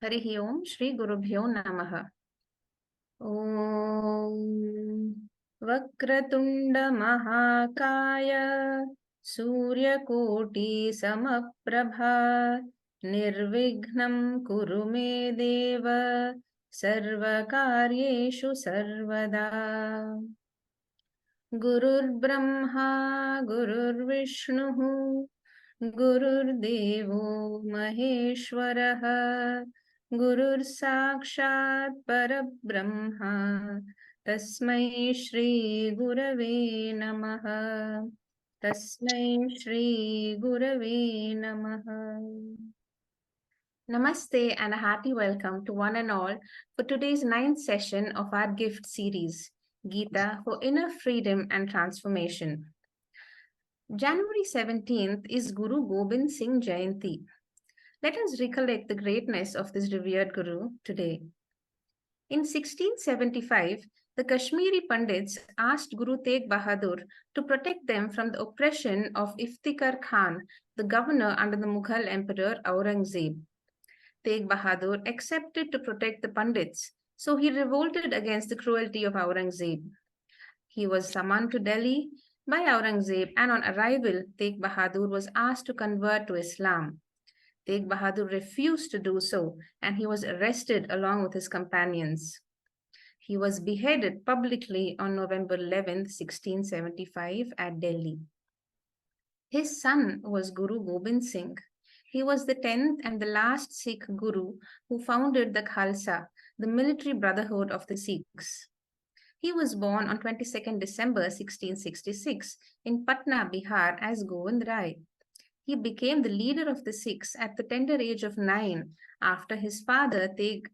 हरिः ओम् श्री गुरुभ्यो नमः। ॐ वक्रतुण्ड महाकाय सूर्यकोटि समप्रभा निर्विघ्नं कुरु मे देव सर्वकार्येषु सर्वदा। गुरुर्ब्रह्मा गुरुर्विष्णुः गुरुर्देवो महेश्वरः गुरुर्साक्षात् परब्रह्मा तस्मै श्री गुरवे नमः। तस्मै श्री गुरवे नमः। Namaste and a hearty welcome to one and all for today's 9th session of our gift series, Gita for Inner Freedom and Transformation. January 17th is Guru Gobind Singh Jayanti. Let us recollect the greatness of this revered Guru today. In 1675, the Kashmiri Pandits asked Guru Tegh Bahadur to protect them from the oppression of Iftikhar Khan, the governor under the Mughal Emperor Aurangzeb. Tegh Bahadur accepted to protect the Pandits, so he revolted against the cruelty of Aurangzeb. He was summoned to Delhi by Aurangzeb, and on arrival, Tegh Bahadur was asked to convert to Islam. Tegh Bahadur refused to do so, and he was arrested along with his companions. He was beheaded publicly on November 11, 1675 at Delhi. His son was Guru Gobind Singh. He was the 10th and the last Sikh Guru who founded the Khalsa, the military brotherhood of the Sikhs. He was born on 22nd December 1666 in Patna, Bihar as Govind Rai. He became the leader of the Sikhs at the tender age of 9 after his father,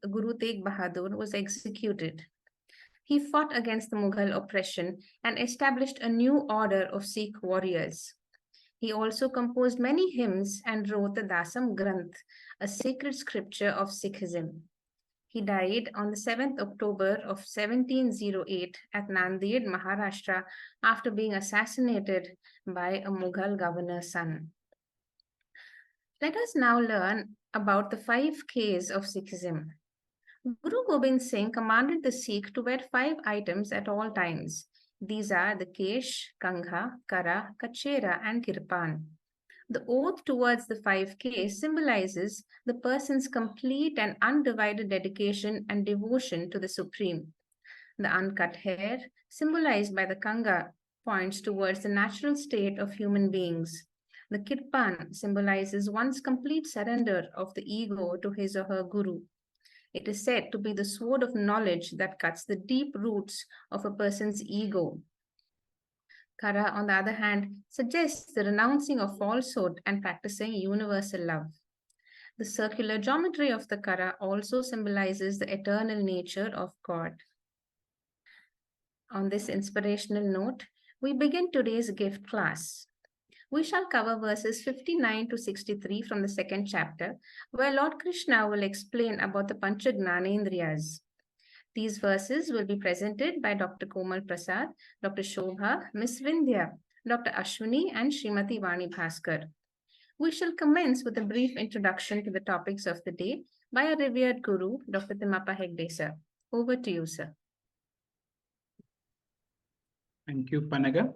Guru Tegh Bahadur, was executed. He fought against the Mughal oppression and established a new order of Sikh warriors. He also composed many hymns and wrote the Dasam Granth, a sacred scripture of Sikhism. He died on the 7th October of 1708 at Nanded, Maharashtra, after being assassinated by a Mughal governor's son. Let us now learn about the 5 Ks of Sikhism. Guru Gobind Singh commanded the Sikh to wear 5 items at all times. These are the Kesh, Kangha, Kara, Kachera, and Kirpan. The oath towards the 5K symbolizes the person's complete and undivided dedication and devotion to the Supreme. The uncut hair, symbolized by the Kanga, points towards the natural state of human beings. The Kirpan symbolizes one's complete surrender of the ego to his or her Guru. It is said to be the sword of knowledge that cuts the deep roots of a person's ego. Kara, on the other hand, suggests the renouncing of falsehood and practicing universal love. The circular geometry of the Kara also symbolizes the eternal nature of God. On this inspirational note, we begin today's gift class. We shall cover verses 59 to 63 from the 2nd chapter, where Lord Krishna will explain about the Pancha Gnanendriyas. These verses will be presented by Dr. Komal Prasad, Dr. Shobha, Miss Vindhya, Dr. Ashwini, and Srimati Vani Bhaskar. We shall commence with a brief introduction to the topics of the day by our revered Guru, Dr. Timmappa Hegde sir. Over to you, sir. Thank you, Panaga.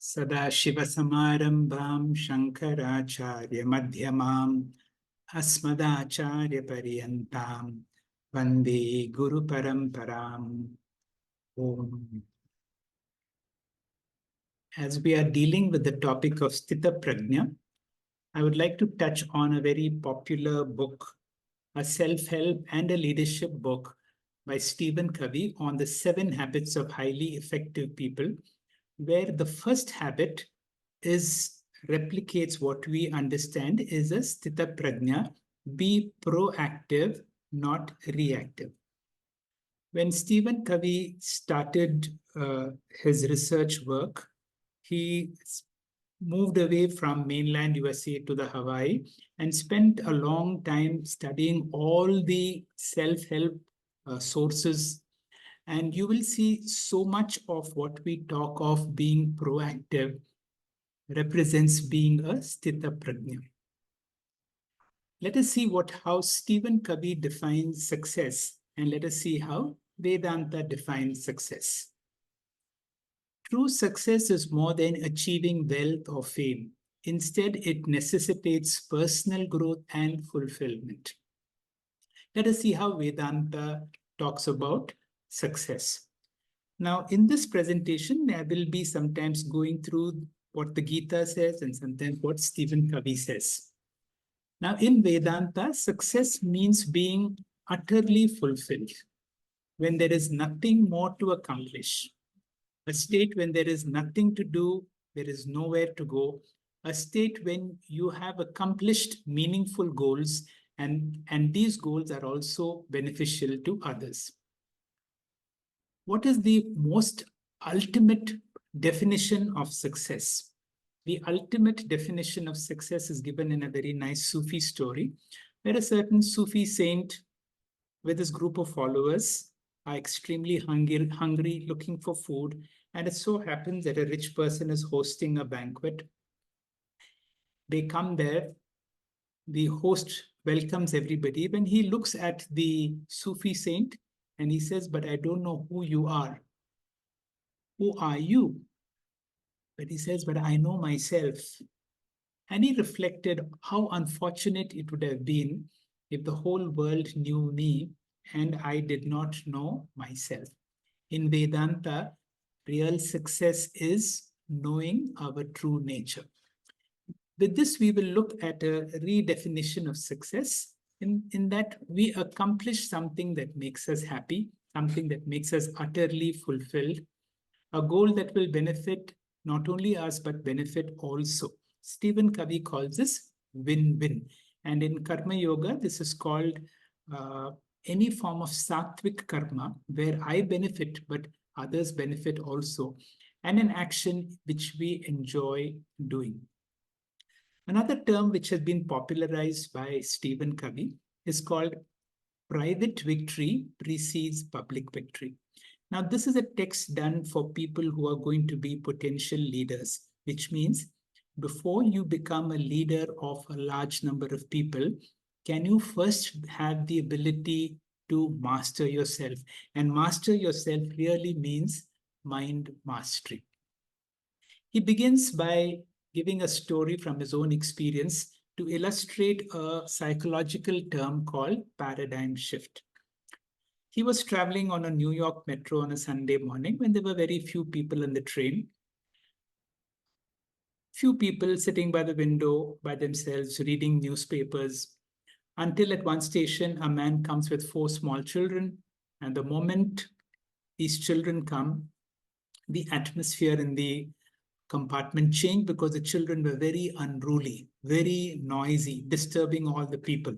Sadashivasamarambham Shankaracharya Madhyamam Asmadacharya Paryantam Vande Guru Paramparam. Om. As we are dealing with the topic of Sthita Prajna, I would like to touch on a very popular book, a self-help and a leadership book by Stephen Covey on the 7 habits of highly effective people, where the first habit replicates what we understand is a Sthita Prajna, be proactive, not reactive. When Stephen Covey started his research work, he moved away from mainland USA to the Hawaii and spent a long time studying all the self-help sources. And you will see so much of what we talk of being proactive represents being a Sthita Prajna. Let us see how Stephen Covey defines success, and let us see how Vedanta defines success. True success is more than achieving wealth or fame. Instead, it necessitates personal growth and fulfillment. Let us see how Vedanta talks about success. Now, in this presentation, I will be sometimes going through what the Gita says and sometimes what Stephen Covey says. Now, in Vedanta, success means being utterly fulfilled when there is nothing more to accomplish, a state when there is nothing to do, there is nowhere to go, a state when you have accomplished meaningful goals and these goals are also beneficial to others. What is the most ultimate definition of success? The ultimate definition of success is given in a very nice Sufi story, where a certain Sufi saint with his group of followers are extremely hungry, looking for food. And it so happens that a rich person is hosting a banquet. They come there, the host welcomes everybody. When he looks at the Sufi saint and he says, "But I don't know who you are. Who are you?" But he says, "But I know myself." And he reflected how unfortunate it would have been if the whole world knew me and I did not know myself. In Vedanta, real success is knowing our true nature. With this, we will look at a redefinition of success in that we accomplish something that makes us happy, something that makes us utterly fulfilled, a goal that will benefit not only us but benefit also. Stephen Covey calls this win-win. And in Karma Yoga, this is called any form of sattvic karma where I benefit but others benefit also, and an action which we enjoy doing. Another term which has been popularized by Stephen Covey is called private victory precedes public victory. Now, this is a text done for people who are going to be potential leaders, which means before you become a leader of a large number of people, can you first have the ability to master yourself? And master yourself really means mind mastery. He begins by giving a story from his own experience to illustrate a psychological term called paradigm shift. He was traveling on a New York metro on a Sunday morning when there were very few people in the train. Few people sitting by the window by themselves reading newspapers, until at one station a man comes with four small children, and the moment these children come, the atmosphere in the compartment changed because the children were very unruly, very noisy, disturbing all the people.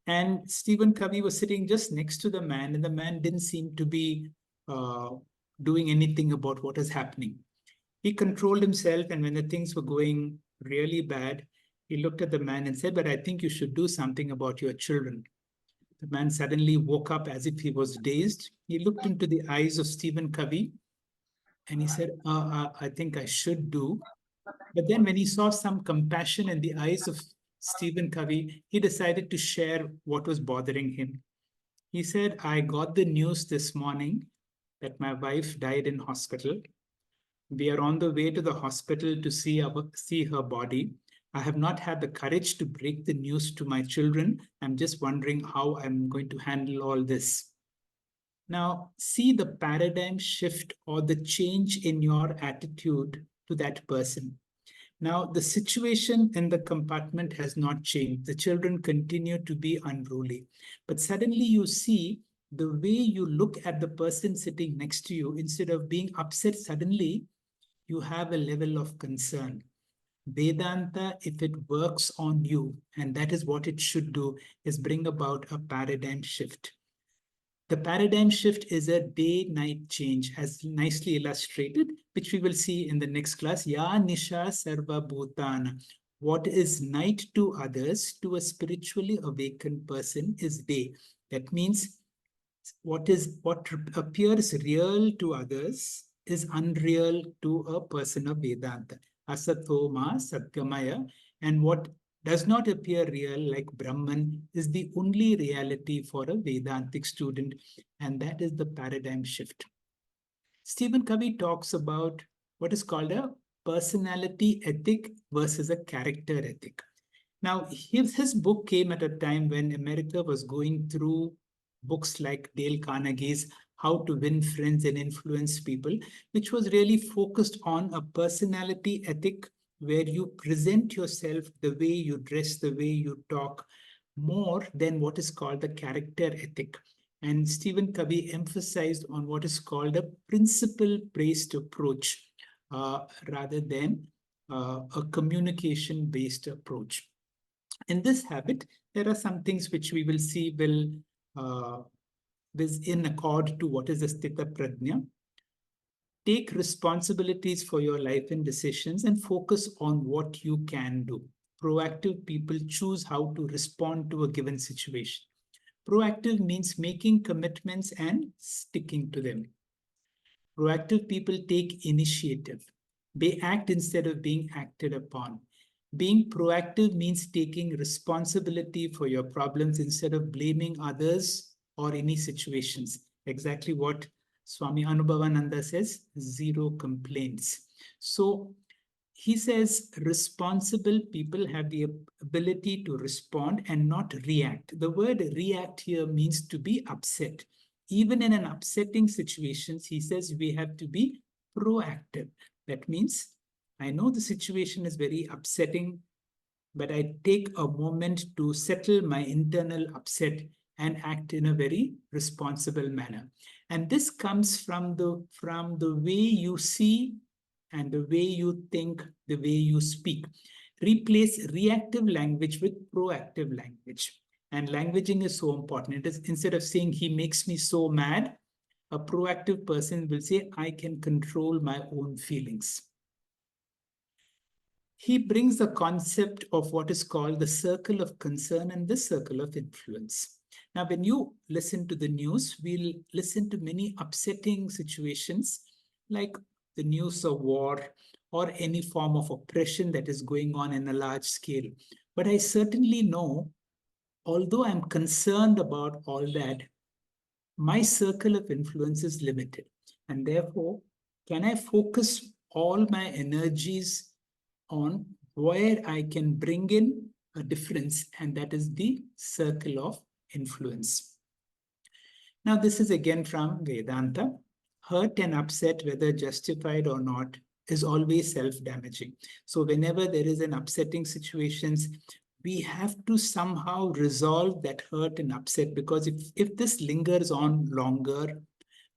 And Stephen Covey was sitting just next to the man, and the man didn't seem to be doing anything about what is happening. He controlled himself, and when the things were going really bad, he looked at the man and said, "But I think you should do something about your children." The man suddenly woke up as if he was dazed. He looked into the eyes of Stephen Covey and he said, "I think I should do." But then when he saw some compassion in the eyes of Stephen Covey, he decided to share what was bothering him. He said, "I got the news this morning that my wife died in hospital. We are on the way to the hospital to see her body. I have not had the courage to break the news to my children. I'm just wondering how I'm going to handle all this." Now, see the paradigm shift or the change in your attitude to that person. Now, the situation in the compartment has not changed. The children continue to be unruly. But suddenly you see the way you look at the person sitting next to you, instead of being upset, suddenly you have a level of concern. Vedanta, if it works on you, and that is what it should do, is bring about a paradigm shift. The paradigm shift is a day-night change, as nicely illustrated, which we will see in the next class. Ya Nisha Sarva Bhutana. What is night to others, to a spiritually awakened person, is day. That means what appears real to others is unreal to a person of Vedanta. Asatoma Satyamaya. And what does not appear real like Brahman is the only reality for a Vedantic student, and that is the paradigm shift. Stephen Covey talks about what is called a personality ethic versus a character ethic. Now, his book came at a time when America was going through books like Dale Carnegie's How to Win Friends and Influence People, which was really focused on a personality ethic where you present yourself, the way you dress, the way you talk, more than what is called the character ethic. And Stephen Covey emphasized on what is called a principle-based approach rather than a communication-based approach. In this habit, there are some things which we will see will is in accord to what is the Sthita Prajna. Take responsibilities for your life and decisions and focus on what you can do. Proactive people choose how to respond to a given situation. Proactive means making commitments and sticking to them. Proactive people take initiative. They act instead of being acted upon. Being proactive means taking responsibility for your problems instead of blaming others or any situations. Exactly what Swami Anubhavananda says, zero complaints. So he says responsible people have the ability to respond and not react. The word react here means to be upset. Even in an upsetting situations, he says we have to be proactive. That means I know the situation is very upsetting, but I take a moment to settle my internal upset and act in a very responsible manner. And this comes from the way you see and the way you think, the way you speak. Replace reactive language with proactive language. And languaging is so important. It is instead of saying he makes me so mad, a proactive person will say, I can control my own feelings. He brings the concept of what is called the circle of concern and the circle of influence. Now, when you listen to the news, we'll listen to many upsetting situations like the news of war or any form of oppression that is going on in a large scale. But I certainly know, although I'm concerned about all that, my circle of influence is limited. And therefore, can I focus all my energies on where I can bring in a difference, and that is the circle of influence. Now, this is again from Vedanta. Hurt and upset, whether justified or not, is always self-damaging. So whenever there is an upsetting situations, we have to somehow resolve that hurt and upset, because if this lingers on longer,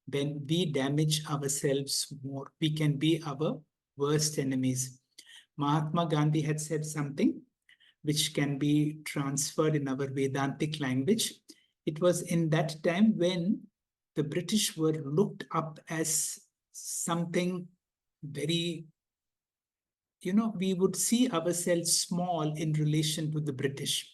then we damage ourselves more. We can be our worst enemies. Mahatma Gandhi had said something which can be transferred in our Vedantic language. It was in that time when the British were looked up as something very, we would see ourselves small in relation to the British.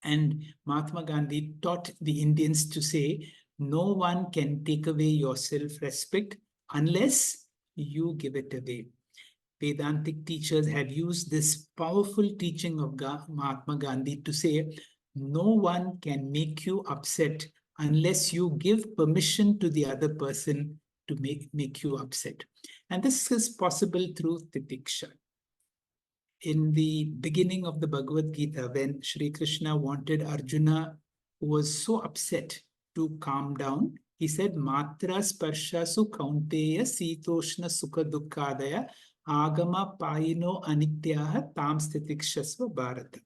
And Mahatma Gandhi taught the Indians to say, no one can take away your self-respect unless you give it away. Vedantic teachers have used this powerful teaching of Mahatma Gandhi to say, no one can make you upset unless you give permission to the other person to make you upset. And this is possible through titiksha. In the beginning of the Bhagavad Gita, when Sri Krishna wanted Arjuna, who was so upset, to calm down, he said, Matra sparshasu kaunteya sitoshna sukha dukkadaya agama paino anityaha tam stitikshasva bharata.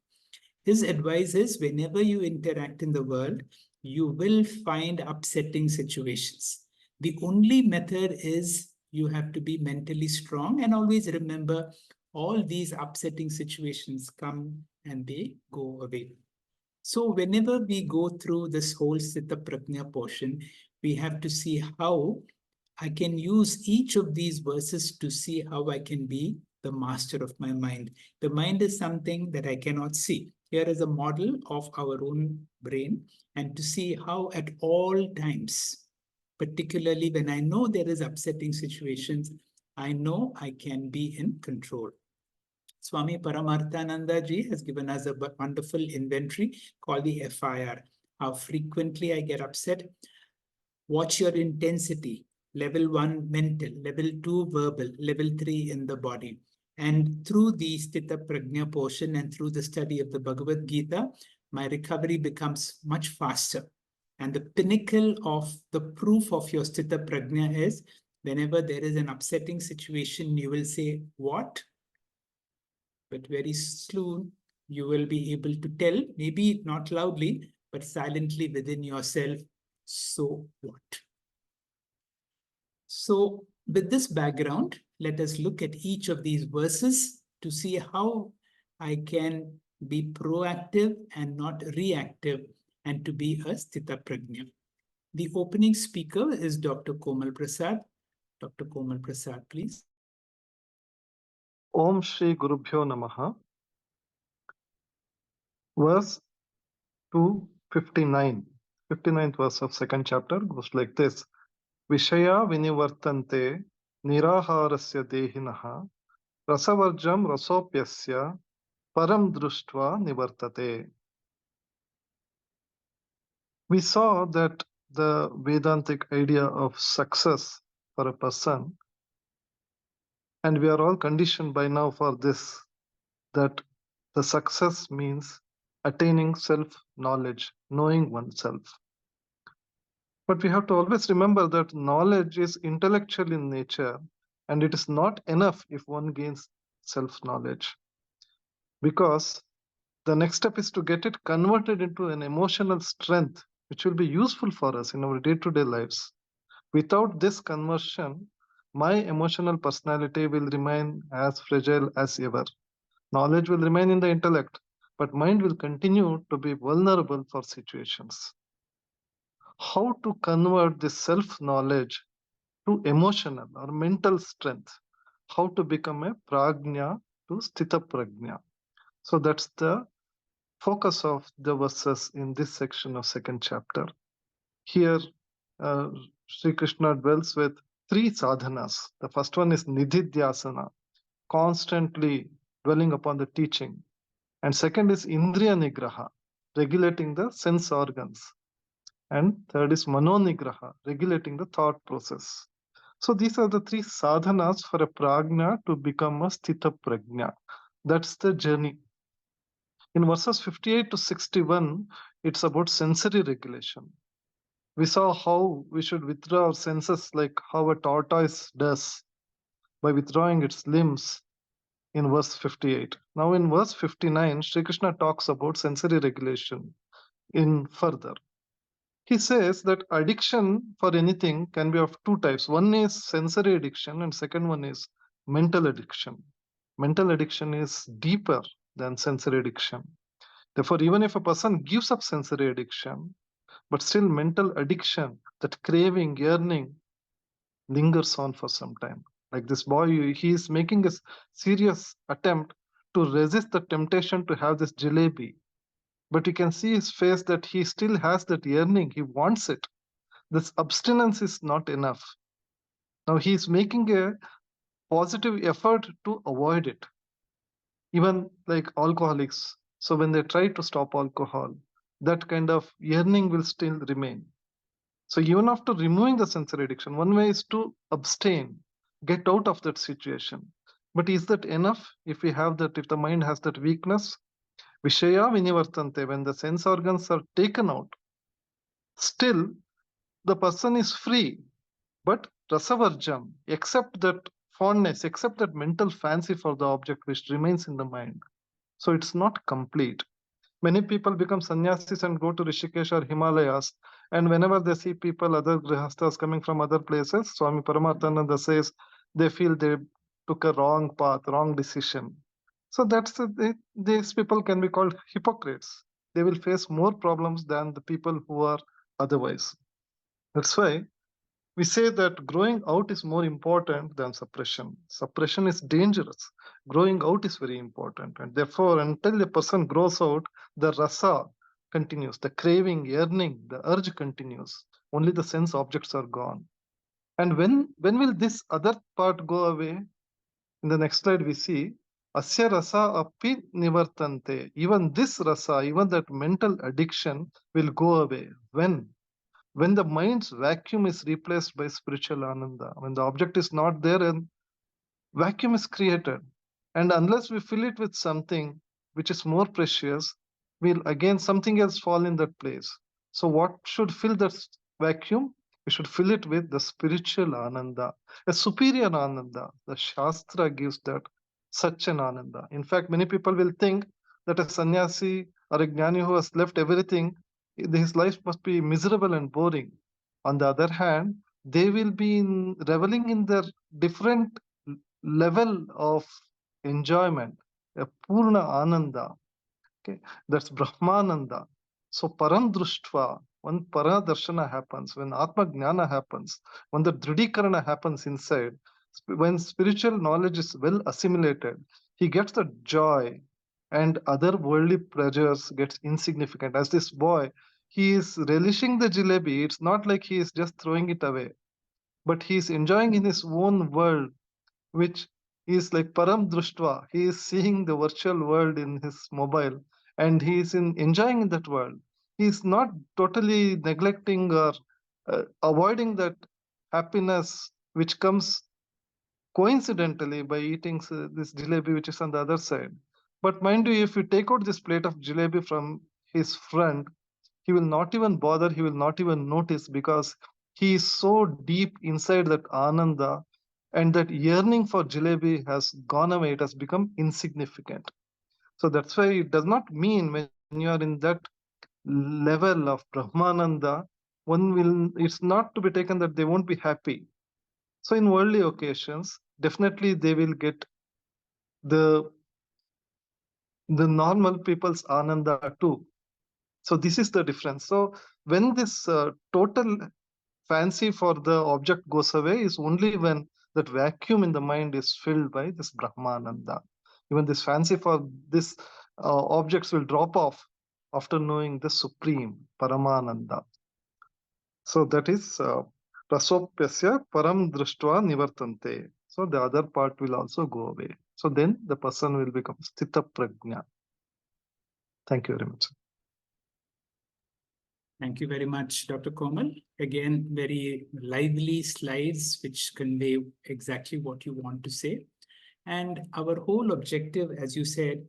His advice is whenever you interact in the world, you will find upsetting situations. The only method is you have to be mentally strong and always remember all these upsetting situations come and they go away. So whenever we go through this whole Sthita Prajna portion, we have to see how I can use each of these verses to see how I can be the master of my mind. The mind is something that I cannot see. Here is a model of our own brain, and to see how at all times, particularly when I know there is upsetting situations, I know I can be in control. Swami Paramarthananda ji has given us a wonderful inventory called the FIR. How frequently I get upset. Watch your intensity. Level 1 mental, level 2 verbal, level 3 in the body. And through the Sthita Prajna portion and through the study of the Bhagavad Gita, my recovery becomes much faster. And the pinnacle of the proof of your Sthita Prajna is whenever there is an upsetting situation, you will say, what? But very soon you will be able to tell, maybe not loudly, but silently within yourself, so what? So, with this background, let us look at each of these verses to see how I can be proactive and not reactive and to be a Sthita Prajna. The opening speaker is Dr. Komal Prasad. Dr. Komal Prasad, please. Om Shri Gurubhyo Namaha. Verse 259. 59th verse of second chapter goes like this. Vishaya vinivartante niraharasya dehinaha rasavarjam rasopyasya param društva nivartate. We saw that the Vedantic idea of success for a person, and we are all conditioned by now for this, that the success means attaining self-knowledge, knowing oneself. But we have to always remember that knowledge is intellectual in nature, and it is not enough if one gains self-knowledge. Because the next step is to get it converted into an emotional strength, which will be useful for us in our day-to-day lives. Without this conversion, my emotional personality will remain as fragile as ever. Knowledge will remain in the intellect, but mind will continue to be vulnerable for situations. How to convert this self-knowledge to emotional or mental strength? How to become a prajna to sthita prajna? So that's the focus of the verses in this section of second chapter. Here, Sri Krishna dwells with three sadhanas. The first one is nididhyasana, constantly dwelling upon the teaching. And second is indriya nigraha, regulating the sense organs. And third is manonigraha, regulating the thought process. So these are the three sadhanas for a prajna to become a sthita prajna. That's the journey. In verses 58 to 61, it's about sensory regulation. We saw how we should withdraw our senses like how a tortoise does by withdrawing its limbs in verse 58. Now in verse 59, Sri Krishna talks about sensory regulation in further. He says that addiction for anything can be of two types. One is sensory addiction and second one is mental addiction. Mental addiction is deeper than sensory addiction. Therefore, even if a person gives up sensory addiction, but still mental addiction, that craving, yearning, lingers on for some time. Like this boy, he is making a serious attempt to resist the temptation to have this jalebi. But you can see his face that he still has that yearning, he wants it. This abstinence is not enough. Now he is making a positive effort to avoid it. Even like alcoholics, so when they try to stop alcohol, that kind of yearning will still remain. So even after removing the sensory addiction, one way is to abstain, get out of that situation. But is that enough? If we have that, if the mind has that weakness, Vishaya vinivartante, when the sense organs are taken out, still the person is free. But rasavarjam, except that fondness, except that mental fancy for the object which remains in the mind. So it's not complete. Many people become sannyasis and go to Rishikesh or Himalayas, and whenever they see people, other grihasthas coming from other places, Swami Paramarthananda says they feel they took a wrong path, wrong decision. So these people can be called hypocrites. They will face more problems than the people who are otherwise. That's why we say that growing out is more important than suppression. Suppression is dangerous. Growing out is very important. And therefore, until a person grows out, the rasa continues, the craving, yearning, the urge continues. Only the sense objects are gone. And when will this other part go away? In the next slide, we see Asya rasa api nivartante. Even this rasa, even that mental addiction will go away. When the mind's vacuum is replaced by spiritual ananda, when the object is not there and vacuum is created, and unless we fill it with something which is more precious, will again something else fall in that place. So what should fill that vacuum? We should fill it with the spiritual ananda, a superior ananda. The shastra gives that such an ananda. In fact, many people will think that a sannyasi or a jnani who has left everything, his life must be miserable and boring. On the other hand, they will be reveling in their different level of enjoyment, a purna ananda. Okay, that's brahmananda. So param društva, when para darshana happens, when atma jnana happens, when the dridhikarana happens inside, when spiritual knowledge is well assimilated, he gets the joy, and other worldly pleasures gets insignificant. As this boy, he is relishing the jalebi. It's not like he is just throwing it away, but he is enjoying in his own world, which is like param društva. He is seeing the virtual world in his mobile, and he is enjoying in that world. He is not totally neglecting or avoiding that happiness which comes coincidentally by eating this jalebi which is on the other side. But mind you, if you take out this plate of jalebi from his friend, he will not even bother, he will not even notice, because he is so deep inside that ananda, and that yearning for jalebi has gone away, it has become insignificant. So that's why it does not mean when you are in that level of brahmananda, it's not to be taken that they won't be happy. So in worldly occasions, definitely they will get the normal people's ananda too. So this is the difference. So when this total fancy for the object goes away is only when that vacuum in the mind is filled by this brahmananda. Even this fancy for this objects will drop off after knowing the supreme paramananda. So that is rasopyasya param društva nivartante. So the other part will also go away. So then the person will become sthita prajna. Thank you very much. Thank you very much, Dr. Komal. Again, very lively slides which convey exactly what you want to say. And our whole objective, as you said,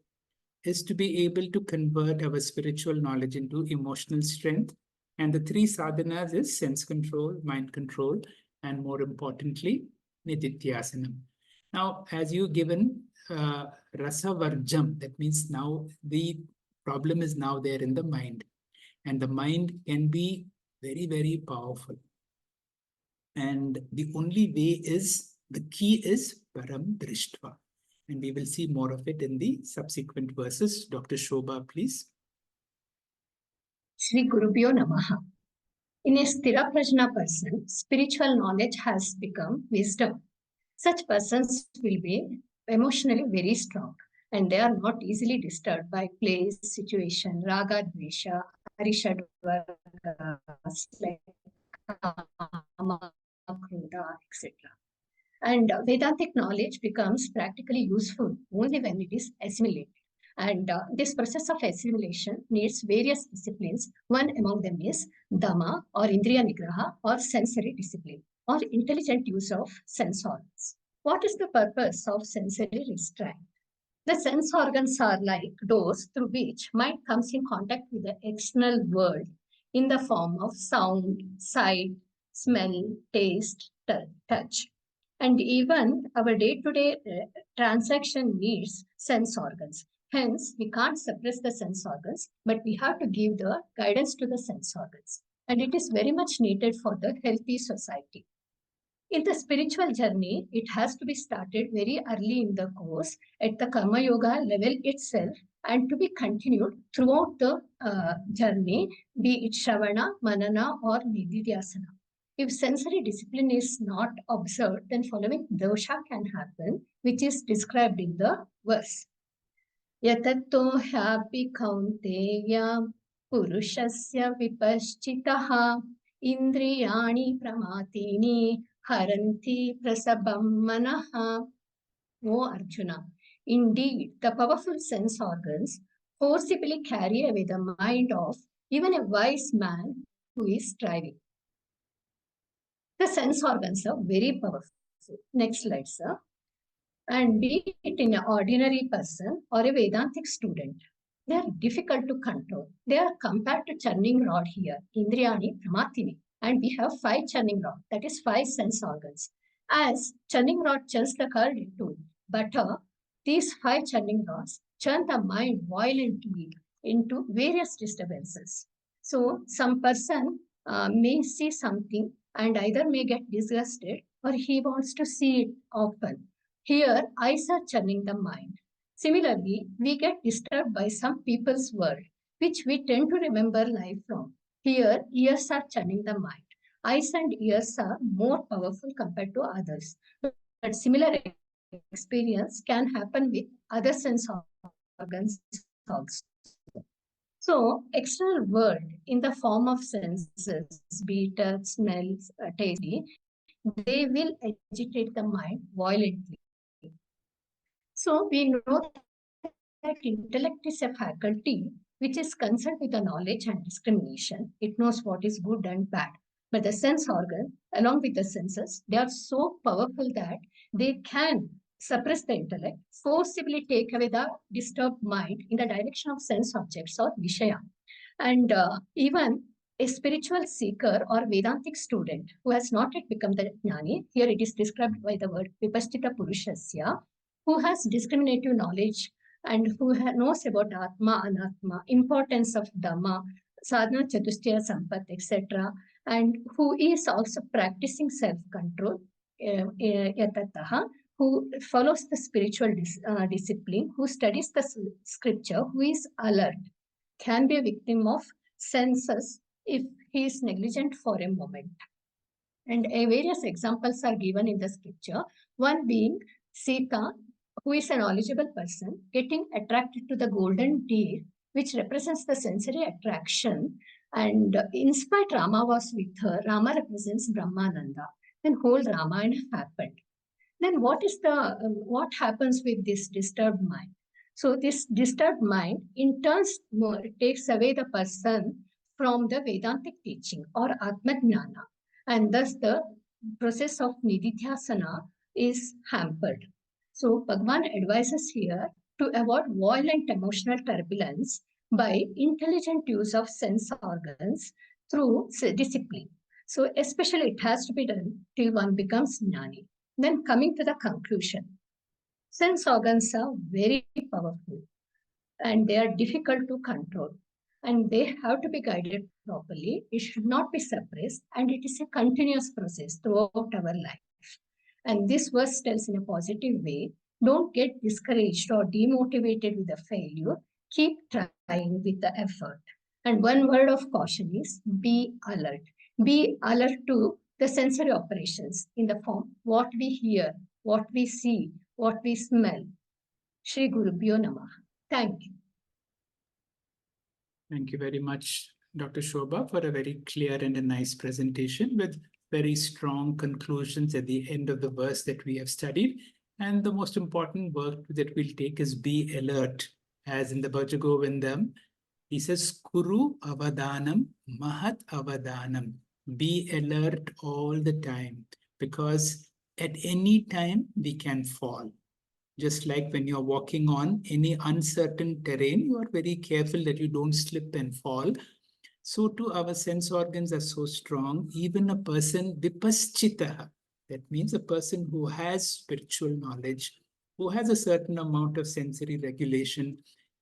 is to be able to convert our spiritual knowledge into emotional strength. And the three sadhanas is sense control, mind control, and more importantly, nididhyasanam. Now, as you given rasa varjam, that means now the problem is now there in the mind. And the mind can be very, very powerful. And the only way is, the key is param drishtva. And we will see more of it in the subsequent verses. Dr. Shobha, please. Shri Gurubhyo Namaha. In a Sthira Prajna person, spiritual knowledge has become wisdom. Such persons will be emotionally very strong, and they are not easily disturbed by place, situation, raga, dvesha, arishadvargas like kama, krodha, etc. And Vedantic knowledge becomes practically useful only when it is assimilated. And this process of assimilation needs various disciplines. One among them is Dhamma or Indriya Nigraha or sensory discipline or intelligent use of sense organs. What is the purpose of sensory restraint? The sense organs are like doors through which mind comes in contact with the external world in the form of sound, sight, smell, taste, touch. And even our day-to-day transaction needs sense organs. Hence, we can't suppress the sense organs, but we have to give the guidance to the sense organs. And it is very much needed for the healthy society. In the spiritual journey, it has to be started very early in the course at the Karma Yoga level itself and to be continued throughout the journey, be it Shravana, Manana or Nididhyasana. If sensory discipline is not observed, then following dosha can happen, which is described in the verse. Yatato hapi kaunteya purushasya vipaschitaha indriyani pramatini haranti prasabam manaha. O Arjuna, Indeed, the powerful sense organs forcibly carry away the mind of even a wise man who is striving. The sense organs are very powerful. Next slide, sir. And be it in an ordinary person or a Vedantic student, they are difficult to control. They are compared to churning rod here, Indriyani, Pramatini, and we have 5 churning rod, that is 5 sense organs. As churning rod churns the curd into butter, these 5 churning rods churn the mind violently into various disturbances. So some person may see something and either may get disgusted or he wants to see it often. Here, eyes are churning the mind. Similarly, we get disturbed by some people's word, which we tend to remember lifelong. Here, ears are churning the mind. Eyes and ears are more powerful compared to others. But similar experience can happen with other sense organs also. So, external world in the form of senses, be it touch, smells, they will agitate the mind violently. So we know that intellect is a faculty which is concerned with the knowledge and discrimination. It knows what is good and bad. But the sense organ, along with the senses, they are so powerful that they can suppress the intellect, forcibly take away the disturbed mind in the direction of sense objects or Vishaya. And even a spiritual seeker or Vedantic student who has not yet become the Jnani, here it is described by the word Vipastita Purushasya, who has discriminative knowledge and who knows about Atma, Anatma, importance of Dhamma, Sadhana, Chatushtaya, Sampat, etc., and who is also practicing self-control, yatataha, who follows the spiritual discipline, who studies the scripture, who is alert, can be a victim of senses if he is negligent for a moment. And various examples are given in the scripture, one being Sita, who is a knowledgeable person, getting attracted to the golden deer, which represents the sensory attraction. And in spite Rama was with her, Rama represents Brahmananda. Then whole Ramayana happened. Then what happens with this disturbed mind? So this disturbed mind in turn takes away the person from the Vedantic teaching or Atmajnana, and thus the process of Nididhyasana is hampered. So Bhagwan advises here to avoid violent emotional turbulence by intelligent use of sense organs through discipline. So especially it has to be done till one becomes jnani. Then coming to the conclusion, sense organs are very powerful and they are difficult to control and they have to be guided properly. It should not be suppressed and it is a continuous process throughout our life. And this verse tells in a positive way, don't get discouraged or demotivated with the failure. Keep trying with the effort. And one word of caution is be alert. Be alert to the sensory operations in the form what we hear, what we see, what we smell. Shri Guru Bhyo Namaha. Thank you. Thank you very much, Dr. Shobha, for a very clear and a nice presentation with very strong conclusions at the end of the verse that we have studied. And the most important word that we'll take is be alert. As in the Bhajagovindam, he says, Kuru avadanam, mahat avadanam. Be alert all the time, because at any time we can fall. Just like when you're walking on any uncertain terrain, you are very careful that you don't slip and fall. So too, our sense organs are so strong. Even a person, vipaschitaha, that means a person who has spiritual knowledge, who has a certain amount of sensory regulation,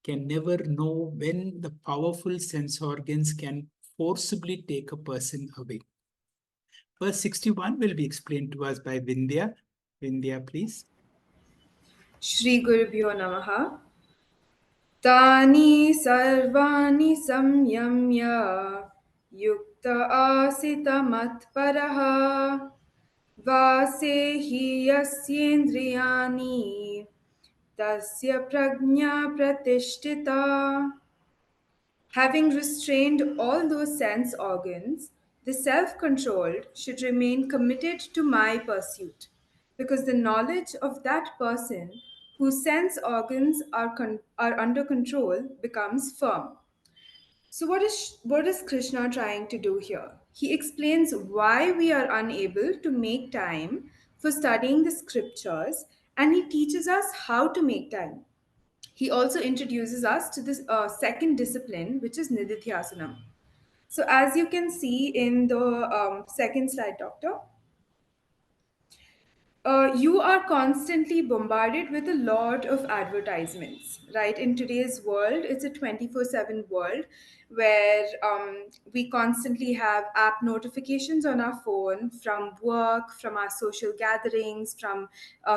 can never know when the powerful sense organs can forcibly take a person away. Verse 61 will be explained to us by Vindhya. Vindhya, please. Shri Gurubhyo Namaha. Tani sarvani samyamya yukta asita matparaha vasehi yasyendriyani tasya prajna pratishtita. Having restrained all those sense organs, the self-controlled should remain committed to my pursuit, because the knowledge of that person whose sense organs are under control, becomes firm. So, what is Krishna trying to do here? He explains why we are unable to make time for studying the scriptures, and he teaches us how to make time. He also introduces us to this second discipline, which is Nididhyasanam. So, as you can see in the second slide, Doctor, you are constantly bombarded with a lot of advertisements, right? In today's world, it's a 24/7 world where we constantly have app notifications on our phone from work, from our social gatherings, from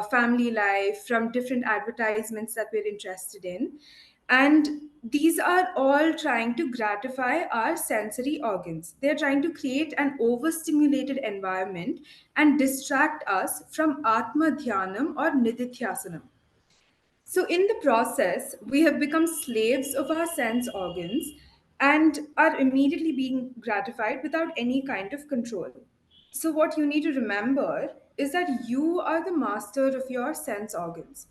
family life, from different advertisements that we're interested in. And these are all trying to gratify our sensory organs. They're trying to create an overstimulated environment and distract us from Atma Dhyanam or Nididhyasanam. So, in the process, we have become slaves of our sense organs and are immediately being gratified without any kind of control. So, what you need to remember is that you are the master of your sense organs.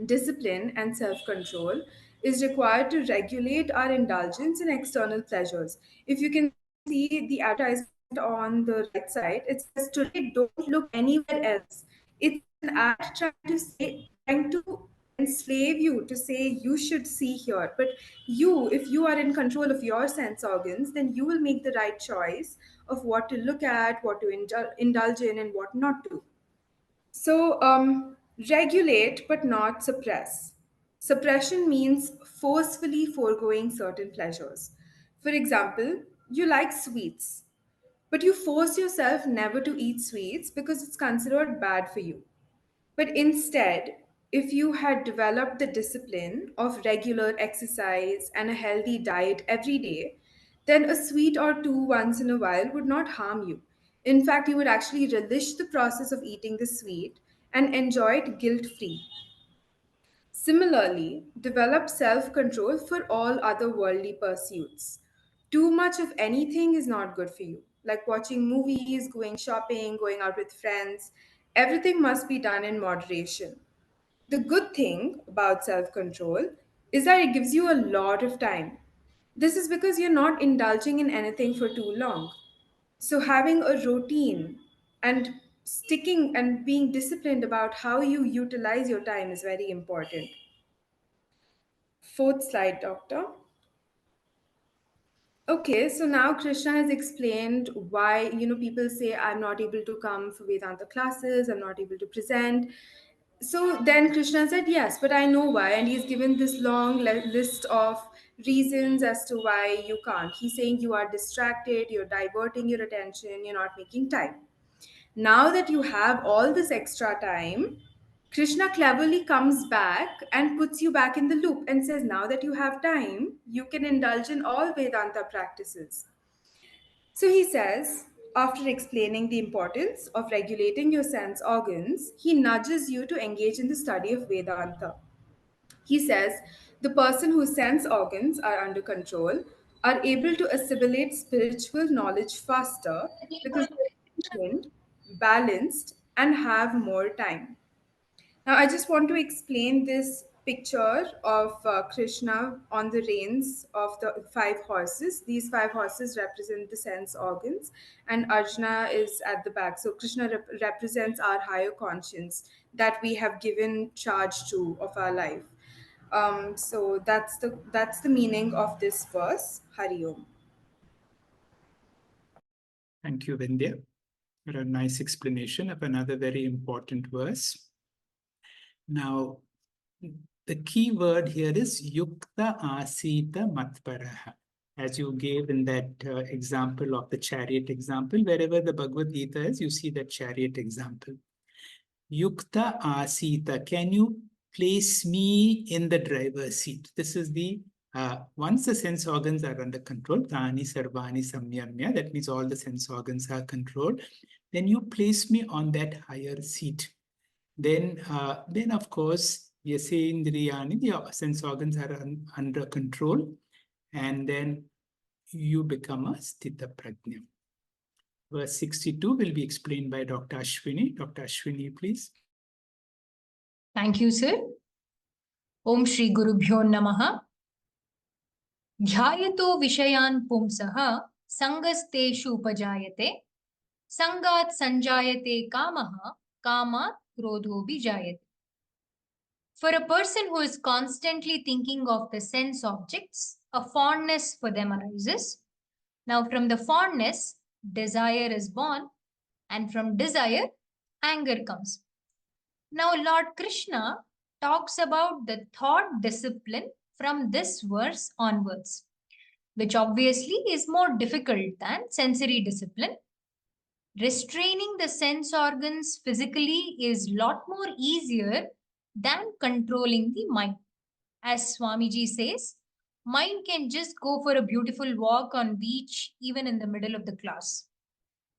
Discipline and self control is required to regulate our indulgence in external pleasures. If you can see the advertisement on the right side, it says, "Today, don't look anywhere else." It's an ad trying to enslave you to say you should see here. But you, if you are in control of your sense organs, then you will make the right choice of what to look at, what to indulge in, and what not to. So, regulate but not suppress. Suppression means forcefully foregoing certain pleasures. For example, you like sweets, but you force yourself never to eat sweets because it's considered bad for you. But instead, if you had developed the discipline of regular exercise and a healthy diet every day, then a sweet or two once in a while would not harm you. In fact, you would actually relish the process of eating the sweet and enjoy it guilt free. Similarly, develop self control for all other worldly pursuits. Too much of anything is not good for you, like watching movies, going shopping, going out with friends. Everything must be done in moderation. The good thing about self control is that it gives you a lot of time. This is because you're not indulging in anything for too long. So, having a routine and sticking and being disciplined about how you utilize your time is very important. Fourth slide, Doctor. Okay, so now Krishna has explained why, people say, I'm not able to come for Vedanta classes, I'm not able to present. So then Krishna said, yes, but I know why. And he's given this long list of reasons as to why you can't. He's saying you are distracted, you're diverting your attention, you're not making time. Now that you have all this extra time, Krishna cleverly comes back and puts you back in the loop and says, now that you have time, you can indulge in all Vedanta practices. So he says, after explaining the importance of regulating your sense organs, he nudges you to engage in the study of Vedanta. He says, the person whose sense organs are under control are able to assimilate spiritual knowledge faster because they're efficient, balanced, and have more time. Now, I just want to explain this picture of Krishna on the reins of the five horses. These five horses represent the sense organs, and Arjuna is at the back. So, Krishna represents our higher conscience that we have given charge to of our life. So that's the meaning of this verse. Hari Om. Thank you, Vindhya, for a nice explanation of another very important verse. Now, the key word here is yukta asita matparaha. As you gave in that example of the chariot example, wherever the Bhagavad Gita is, you see that chariot example. Yukta asita, can you place me in the driver's seat? This is the, once the sense organs are under control, tani sarvani samyamya, that means all the sense organs are controlled, then you place me on that higher seat. Then of course, yasendriyani, the sense organs are under control, and then you become a sthita prajna. Verse 62 will be explained by Dr. Ashwini. Dr. Ashwini, please. Thank you, sir. Om Shri Gurubhyo Namaha. Dhyayato Vishayan Pumsaha Sangasteshu Upajayate Sangat Sanjayate Kamaha Kamat Krodho Bijayate. For a person who is constantly thinking of the sense objects, a fondness for them arises. Now, from the fondness, desire is born, and from desire, anger comes. Now, Lord Krishna talks about the thought discipline from this verse onwards, which obviously is more difficult than sensory discipline. Restraining the sense organs physically is a lot more easier than controlling the mind. As Swamiji says, mind can just go for a beautiful walk on beach even in the middle of the class.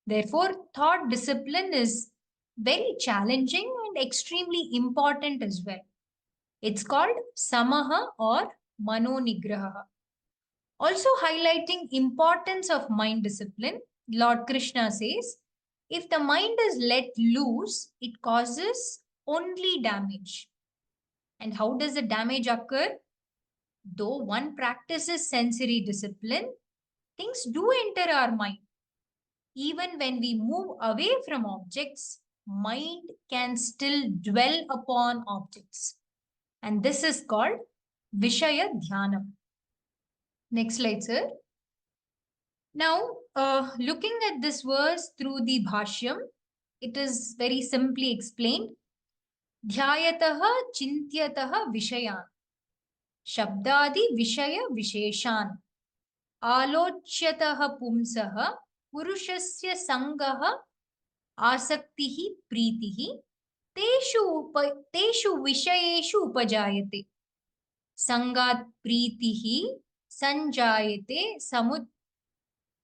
Therefore, thought discipline is very challenging and extremely important as well. It's called samaha or manonigraha. Also highlighting importance of mind discipline, Lord Krishna says, if the mind is let loose, it causes only damage. And how does the damage occur? Though one practices sensory discipline, things do enter our mind. Even when we move away from objects, mind can still dwell upon objects. And this is called Vishaya Dhyanam. Next slide, sir. Now, looking at this verse through the Bhashyam, it is very simply explained. Dhyayataha chintyataha vishayan. Shabdadi vishaya visheshan. Alocyataha pumsaha purushasya sangaha asaktihi pritihi teshu vishayeshu upajayate. Sangat pritihi sanjayate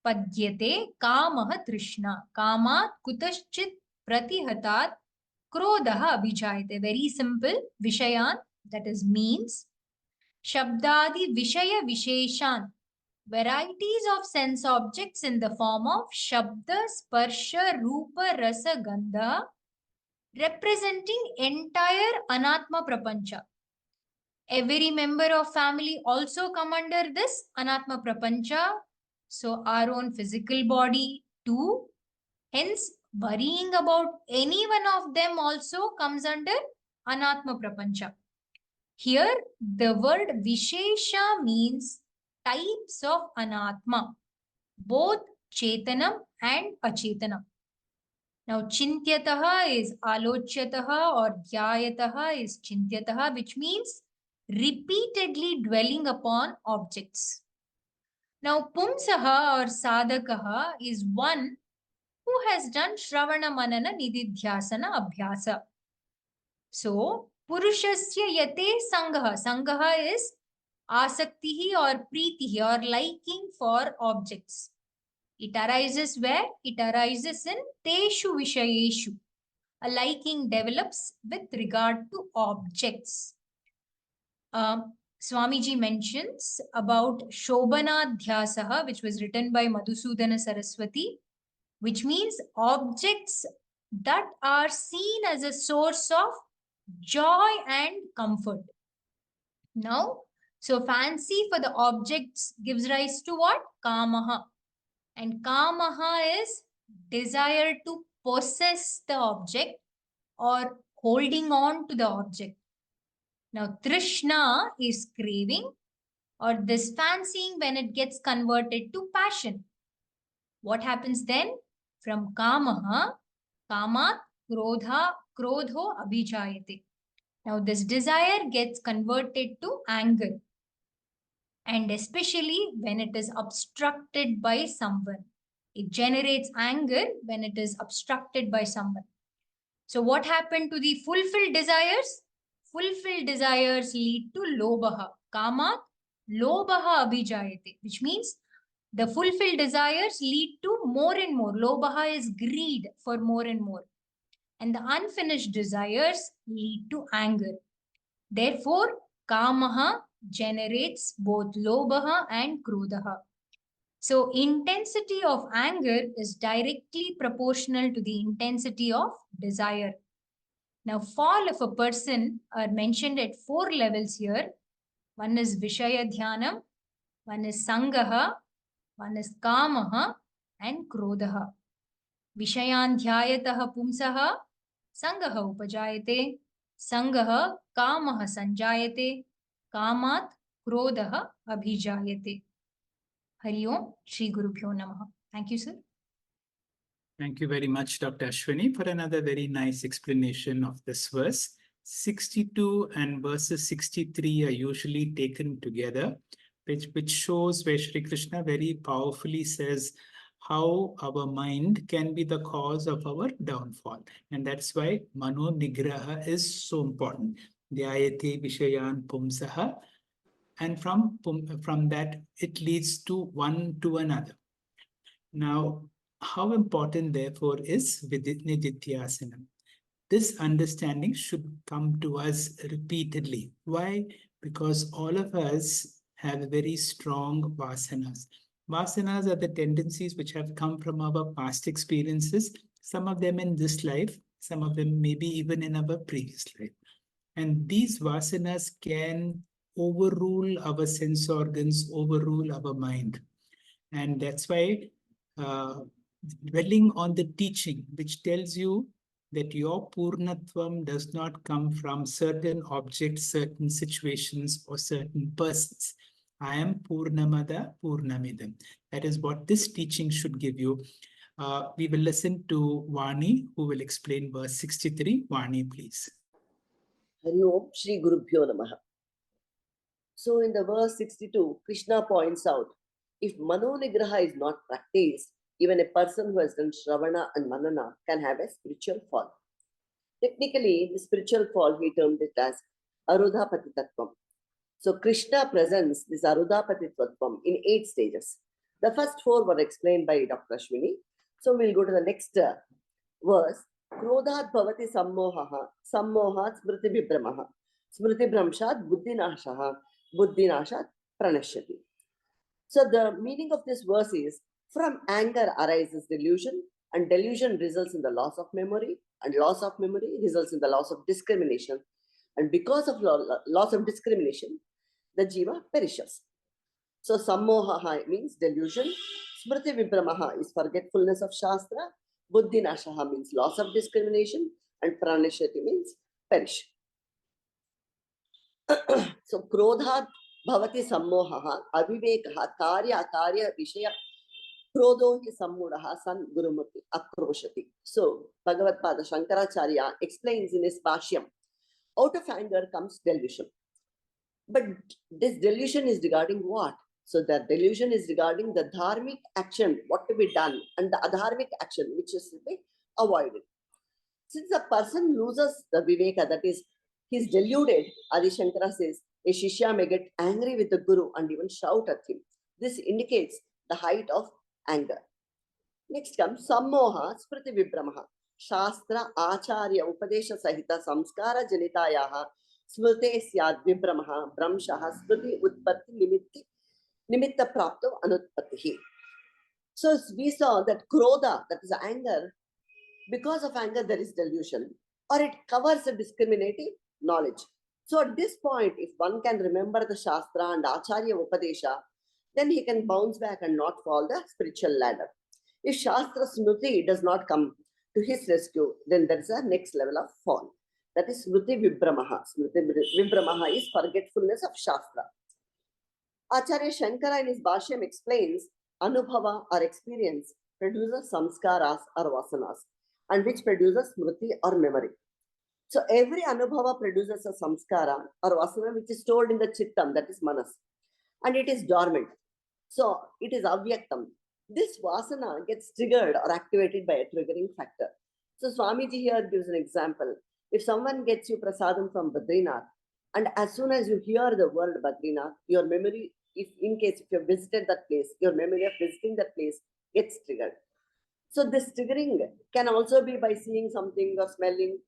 samutpadyate kamaha trishna. Kamat kutaschit pratihatat krodaha abhijayate. Very simple. Vishayan, that is means. Shabdadi vishaya visheshan. Varieties of sense objects in the form of Shabda, Sparsha, Rupa, Rasa, Gandha, representing entire Anatma Prapancha. Every member of family also come under this Anatma Prapancha. So our own physical body too. Hence, worrying about any one of them also comes under Anatma Prapancha. Here, the word Vishesha means types of Anatma, both Chetanam and Achetanam. Now, Chintyataha is Alocyataha or Gyayataha is Chintyataha, which means repeatedly dwelling upon objects. Now, Pumsaha or Sadakaha is one who has done Shravana Manana Nididhyasana Abhyasa. So, Purushasya Yate Sangaha. Sangaha is Asaktihi or Pritihi or liking for objects. It arises where? It arises in Teshu Vishayeshu. A liking develops with regard to objects. Swamiji mentions about Shobhanadhyasaha, which was written by Madhusudana Saraswati, which means objects that are seen as a source of joy and comfort. Now, so fancy for the objects gives rise to what? Kamaha. And kamaha is desire to possess the object or holding on to the object. Now, trishna is craving or this fancying when it gets converted to passion. What happens then? From kamaha, kamat, krodho abhijayate. Now, this desire gets converted to anger. And especially when it is obstructed by someone. It generates anger when it is obstructed by someone. So what happened to the fulfilled desires? Fulfilled desires lead to lobha. Kamat, lobha abhijayate, which means the fulfilled desires lead to more and more. Lobha is greed for more and more. And the unfinished desires lead to anger. Therefore, kamaha generates both lobha and krodha. So, intensity of anger is directly proportional to the intensity of desire. Now, fall of a person are mentioned at 4 levels here. One is Vishaya Dhyanam, one is Sangaha, one is Kamaha, and Krodhaha. Vishayan dhyayatah pumsaha, Sangaha upajayate, Sangaha Kamaha sanjayate, Kamat Krodhaha abhijayate. Hari Om, Shri Gurubhyo Namaha. Thank you, sir. Thank you very much, Dr. Ashwini, for another very nice explanation of this verse. 62 and verses 63 are usually taken together, which shows where Shri Krishna very powerfully says how our mind can be the cause of our downfall. And that's why Mano Nigraha is so important. Dhyayate Vishayan Pumsaha. And from that, it leads to one to another. Now, how important, therefore, is Nidityasanam? This understanding should come to us repeatedly. Why? Because all of us have very strong vasanas. Vasanas are the tendencies which have come from our past experiences, some of them in this life, some of them maybe even in our previous life. And these vasanas can overrule our sense organs, overrule our mind. And that's why dwelling on the teaching, which tells you that your Purnatvam does not come from certain objects, certain situations, or certain persons. I am Purnamada Purnamidam. That is what this teaching should give you. We will listen to Vani, who will explain verse 63. Vani, please. Hari Om, Shri Gurubhyo Namaha. So in the verse 62, Krishna points out, if Mano Nigraha is not practiced, even a person who has done Shravana and Manana can have a spiritual fall. Technically, the spiritual fall, he termed it as Arudhapatitvatvam. So Krishna presents this Arudhapatitvatvam in 8 stages. The first 4 were explained by Dr. Ashwini. So we'll go to the next verse. Krodhat bhavati sammohaha, sammohat smriti vibhramaha, smriti bhramshat buddhinashaha, buddhinashat pranashyati. So the meaning of this verse is, from anger arises delusion, and delusion results in the loss of memory, and loss of memory results in the loss of discrimination. And because of loss of discrimination, the jiva perishes. So sammohaha means delusion, smriti vibhramaha is forgetfulness of shastra, buddhinashaha means loss of discrimination, and pranashyati means perish. So krodhat bhavati sammohaha, avivekaha, karya akarya vishaya, krodho hi sammudaha san gurumati akroshati. So Bhagavad Pada Shankaracharya explains in his Bhashyam, out of anger comes delusion. But this delusion is regarding what? So the delusion is regarding the dharmic action, what to be done, and the adharmic action, which is to be avoided. Since a person loses the viveka, that is, he's deluded, Adi Shankara says, a shishya may get angry with the guru and even shout at him. This indicates the height of anger. Next comes sammoha smriti vibhramaha. Shastra acharya upadesha sahita samskara janitayaha smrite syad vibhramaha bramshaha smriti utpatti nimitta prapto anutpattihi. So we saw that krodha, that is anger, because of anger there is delusion, or it covers a discriminating knowledge. So at this point, if one can remember the Shastra and Acharya Upadesha, then he can bounce back and not fall the spiritual ladder. If Shastra Smriti does not come to his rescue, then there is a next level of fall. That is Smriti Vibhramaha. Smriti Vibhramaha is forgetfulness of Shastra. Acharya Shankara in his Bhashyam explains, Anubhava or experience produces samskaras or vasanas, and which produces smriti or memory. So every Anubhava produces a samskara or vasana which is stored in the chittam, that is manas, and it is dormant. So it is avyaktam. This vasana gets triggered or activated by a triggering factor. So Swamiji here gives an example. If someone gets you prasadam from Badrinath, and as soon as you hear the word Badrinath, your memory, if in case if you have visited that place, your memory of visiting that place gets triggered. So this triggering can also be by seeing something or smelling.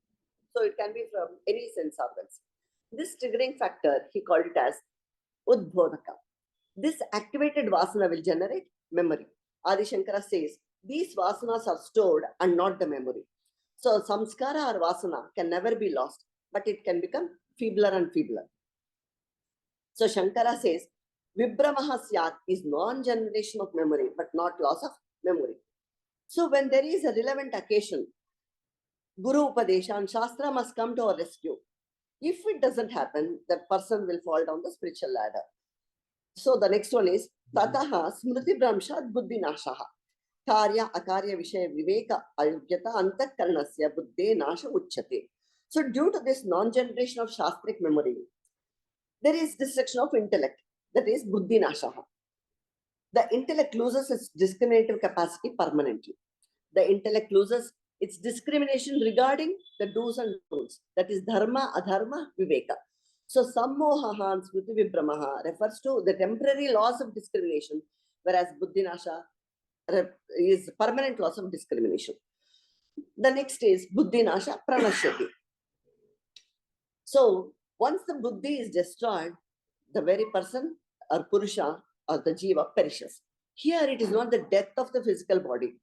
So it can be from any sense organs. This triggering factor, he called it as Udbodhaka. This activated vasana will generate memory. Adi Shankara says, these vasanas are stored and not the memory. So samskara or vasana can never be lost, but it can become feebler and feebler. So Shankara says, Vibramaha Syat is non-generation of memory, but not loss of memory. So when there is a relevant occasion, Guru Upadesha and Shastra must come to our rescue. If it doesn't happen, that person will fall down the spiritual ladder. So the next one is Tataha Smriti Bramshat Buddhi Nashaha. Karya Akarya Vishaya Viveka Ayugyata Antakarnasya Buddhe Nasha Uchyate. So due to this non-generation of Shastric memory, there is destruction of intellect, that is Buddhi Nashaha. The intellect loses its discriminative capacity permanently. The intellect loses its discrimination regarding the do's and don'ts, that is Dharma, Adharma, Viveka. So Sammohaha and Smriti Vibramaha refers to the temporary loss of discrimination, whereas Buddhi Nasha is permanent loss of discrimination. The next is Buddhi Nasha Pranashyati. So once the Buddhi is destroyed, the very person or Purusha or the Jiva perishes. Here it is not the death of the physical body,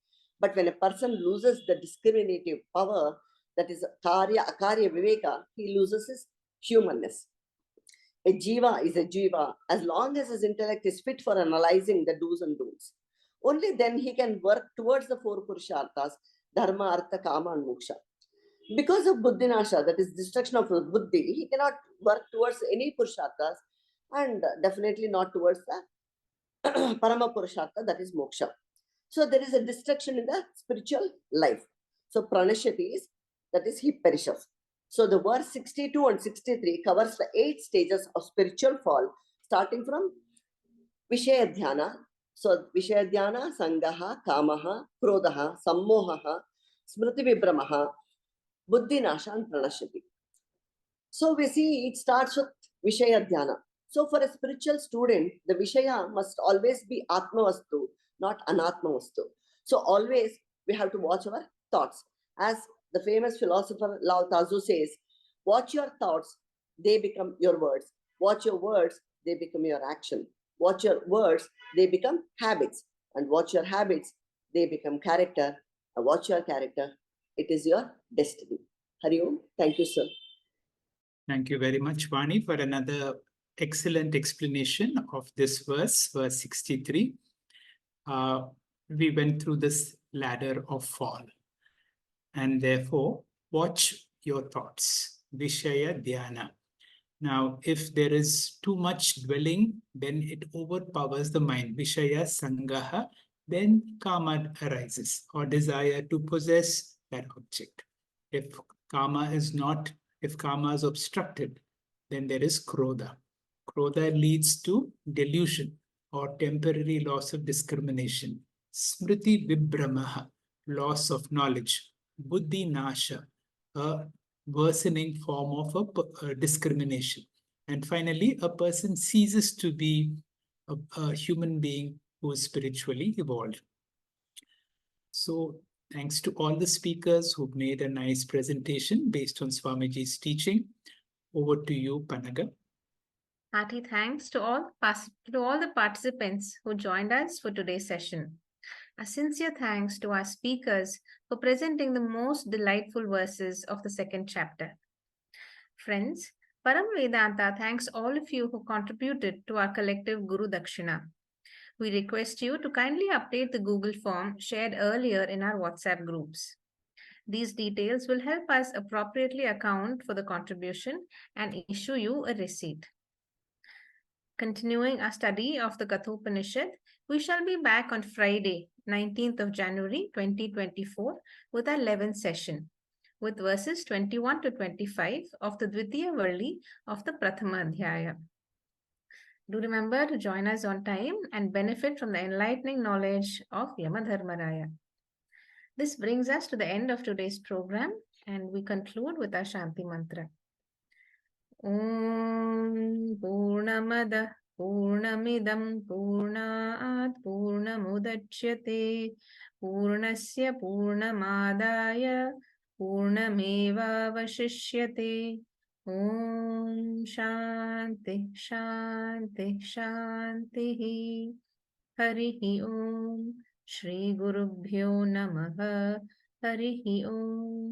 but when a person loses the discriminative power, that is Karya, Akarya, Viveka, he loses his humanness. A Jiva is a Jiva as long as his intellect is fit for analyzing the do's and don'ts. Only then he can work towards the four Purusharthas, Dharma, Artha, Kama and Moksha. Because of Buddhinasha, that is destruction of Buddhi, he cannot work towards any Purusharthas and definitely not towards the Parama Purushartha, that is Moksha. So there is a destruction in the spiritual life. So Pranashyati is, that is he perishes. So the verse 62 and 63 covers the 8 stages of spiritual fall, starting from Vishaya Dhyana. So Vishaya Dhyana, Sangaha, Kamaha, Krodaha, Sammohaha, Smriti Vibramaha, Buddhi Nasha and Pranashyati. So we see it starts with Vishaya Dhyana. So for a spiritual student, the Vishaya must always be Atma Vastu, not Anatma Vastu. So always we have to watch our thoughts. As the famous philosopher Lao Tzu says, watch your thoughts, they become your words. Watch your words, they become your action. Watch your words, they become habits. And watch your habits, they become character. And watch your character, it is your destiny. Hari Om. Thank you, sir. Thank you very much, Vani, for another excellent explanation of this verse, verse 63. We went through this ladder of fall. And therefore, watch your thoughts. Vishaya Dhyana. Now, if there is too much dwelling, then it overpowers the mind. Vishaya Sangaha, then Kama arises, or desire to possess that object. If Kama is obstructed, then there is Krodha. Krodha leads to delusion or temporary loss of discrimination. Smriti Vibramaha, loss of knowledge. Buddhi Nasha, a worsening form of a discrimination. And finally, a person ceases to be a human being who is spiritually evolved. So thanks to all the speakers who made a nice presentation based on Swamiji's teaching. Over to you, Panaga. Hearty thanks to all the participants who joined us for today's session. A sincere thanks to our speakers for presenting the most delightful verses of the second chapter. Friends, Param Vedanta thanks all of you who contributed to our collective Guru Dakshina. We request you to kindly update the Google form shared earlier in our WhatsApp groups. These details will help us appropriately account for the contribution and issue you a receipt. Continuing our study of the Kathopanishad, we shall be back on Friday, 19th of January 2024 with our 11th session, with verses 21 to 25 of the Dvitiya Valli of the Prathama Adhyaya. Do remember to join us on time and benefit from the enlightening knowledge of Yamadharmaraya. This brings us to the end of today's program, and we conclude with our Shanti Mantra. Om Purnamada Purnamidam Purnat Purnamudachyate Purnasya Purnamadaya Purnameva Vashishyate. Om Shanti Shanti Shanti. Harihi Om. Shri Gurubhyo Namaha. Harihi Om.